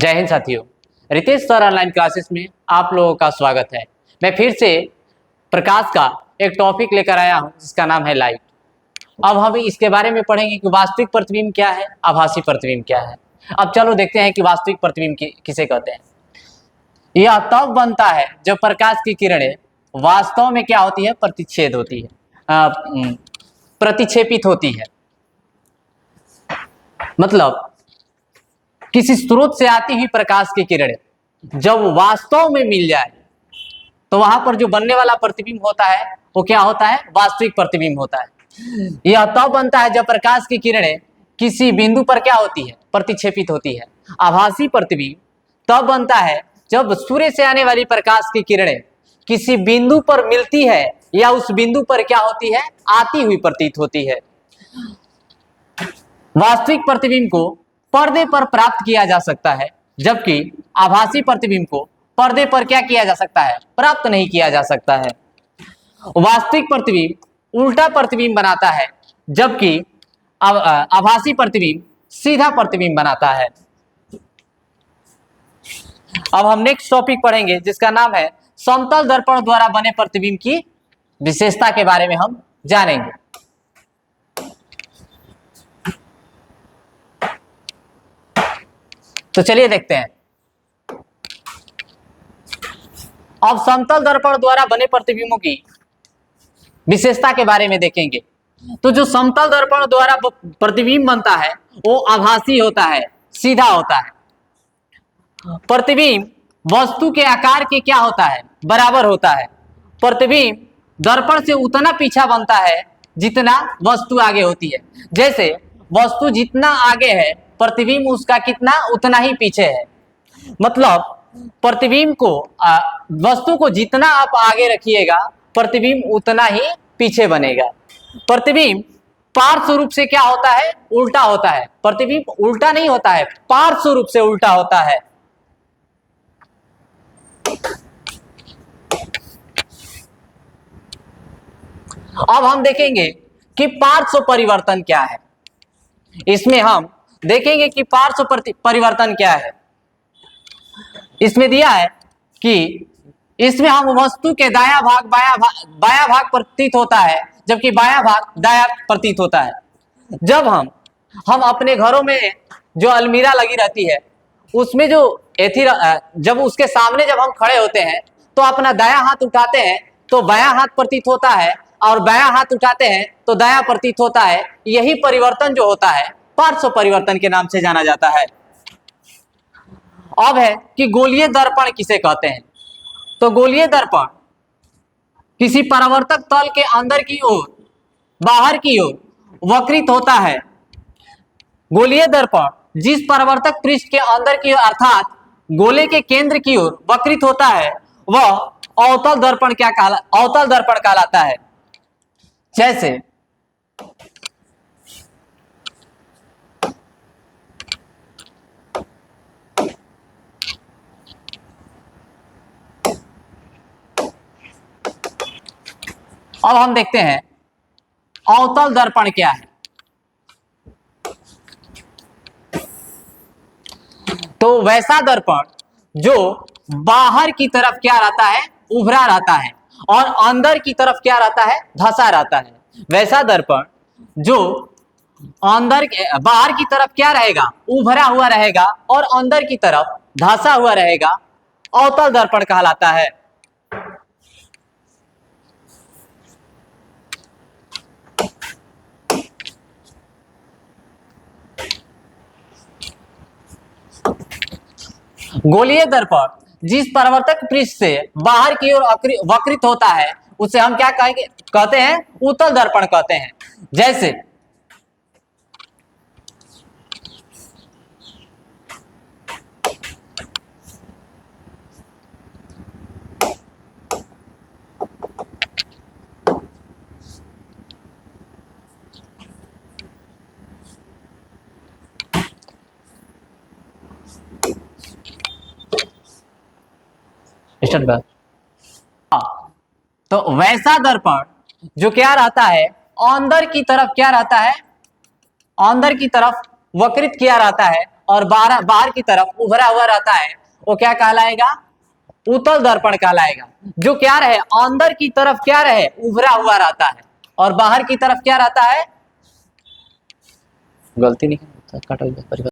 जय हिंद साथियों, Ritesh sir online classes में आप लोगों का स्वागत है। मैं फिर से प्रकाश का एक टॉपिक लेकर आया हूं जिसका नाम है लाइट। अब हम इसके बारे में पढ़ेंगे कि वास्तविक प्रतिबिंब क्या है, आभासी प्रतिबिंब क्या है। अब चलो देखते हैं कि वास्तविक प्रतिबिंब किसे कहते हैं। यह तब बनता है जब प्रकाश की किरणें वास्तव में क्या होती है, प्रतिच्छेद होती है, प्रतिक्षेपित होती है। मतलब किसी स्रोत से आती हुई प्रकाश की किरणें जब वास्तव में मिल जाए तो वहां पर जो बनने वाला प्रतिबिंब होता है वो क्या होता है, वास्तविक प्रतिबिंब होता है। यह तब बनता है जब प्रकाश की किरणें किसी बिंदु पर क्या होती है, प्रतिक्षेपित होती है। आभासी प्रतिबिंब तब बनता है जब सूर्य से आने वाली प्रकाश की किरणें किसी बिंदु पर मिलती है या उस बिंदु पर क्या होती है, आती हुई प्रतीत होती है। वास्तविक प्रतिबिंब को पर्दे पर प्राप्त किया जा सकता है, जबकि आभासी प्रतिबिंब को पर्दे पर क्या किया जा सकता है, प्राप्त नहीं किया जा सकता है। वास्तविक प्रतिबिंब उल्टा प्रतिबिंब बनाता है, जबकि आभासी प्रतिबिंब सीधा प्रतिबिंब बनाता है। अब हम नेक्स्ट टॉपिक पढ़ेंगे जिसका नाम है समतल दर्पण द्वारा बने प्रतिबिंब की विशेषता के बारे में हम जानेंगे। तो चलिए देखते हैं। अब समतल दर्पण द्वारा बने प्रतिबिंबों की विशेषता के बारे में देखेंगे। तो जो समतल दर्पण द्वारा प्रतिबिंब बनता है वो आभासी होता है, सीधा होता है। प्रतिबिंब वस्तु के आकार के क्या होता है, बराबर होता है। प्रतिबिंब दर्पण से उतना पीछा बनता है जितना वस्तु आगे होती है। जैसे वस्तु जितना आगे है प्रतिबिंब उसका कितना उतना ही पीछे है। मतलब प्रतिबिंब को वस्तु को जितना आप आगे रखिएगा प्रतिबिंब उतना ही पीछे बनेगा। प्रतिबिंब पार्श्व रूप से क्या होता है, उल्टा होता है। प्रतिबिंब उल्टा नहीं होता है, पार्श्व रूप से उल्टा होता है। अब हम देखेंगे कि पार्श्व परिवर्तन क्या है। इसमें हम देखेंगे कि पार्श्व परिवर्तन क्या है। इसमें दिया है कि इसमें हम वस्तु के दाया भाग बाया भाग प्रतीत होता है, जबकि बाया भाग दाया प्रतीत होता है। जब हम अपने घरों में जो अलमीरा लगी रहती है उसमें जो जब उसके सामने जब हम खड़े होते हैं तो अपना दाया हाथ उठाते हैं तो बाया हाथ प्रतीत होता है और बाया हाथ उठाते हैं तो दाया प्रतीत होता है। यही परिवर्तन जो होता है पार्श्व परिवर्तन के नाम से जाना जाता है। अब है कि गोलीय दर्पण किसे कहते हैं। तो गोलीय दर्पण किसी परावर्तक तल के अंदर की ओर बाहर की ओर वक्रित होता है। गोलीय दर्पण जिस परावर्तक पृष्ठ के अंदर की ओर अर्थात गोले के केंद्र की ओर वक्रित होता है वह अवतल दर्पण अवतल दर्पण कहलाता है। जैसे अब हम देखते हैं अवतल दर्पण क्या है। तो वैसा दर्पण जो बाहर की तरफ क्या रहता है, उभरा रहता है और अंदर की तरफ क्या रहता है, धंसा रहता है। वैसा दर्पण जो बाहर की तरफ क्या रहेगा, उभरा हुआ रहेगा और अंदर की तरफ धंसा हुआ रहेगा, अवतल दर्पण कहलाता है। गोलीय दर्पण जिस परावर्तक पृष्ठ से बाहर की ओर वक्रित होता है उसे हम क्या कहते हैं, उत्तल दर्पण कहते हैं। जैसे तो वैसा दर्पण जो क्या रहता है, अंदर की तरफ क्या रहता है, अंदर की तरफ वक्रित किया रहता है और बाहर बाहर की तरफ उभरा हुआ रहता है, वो क्या कहलाएगा? उत्तल दर्पण कहलाएगा। जो क्या रहे, अंदर की तरफ क्या रहे, उभरा हुआ रहता है, और बाहर की तरफ क्या रहता है, गलती नहीं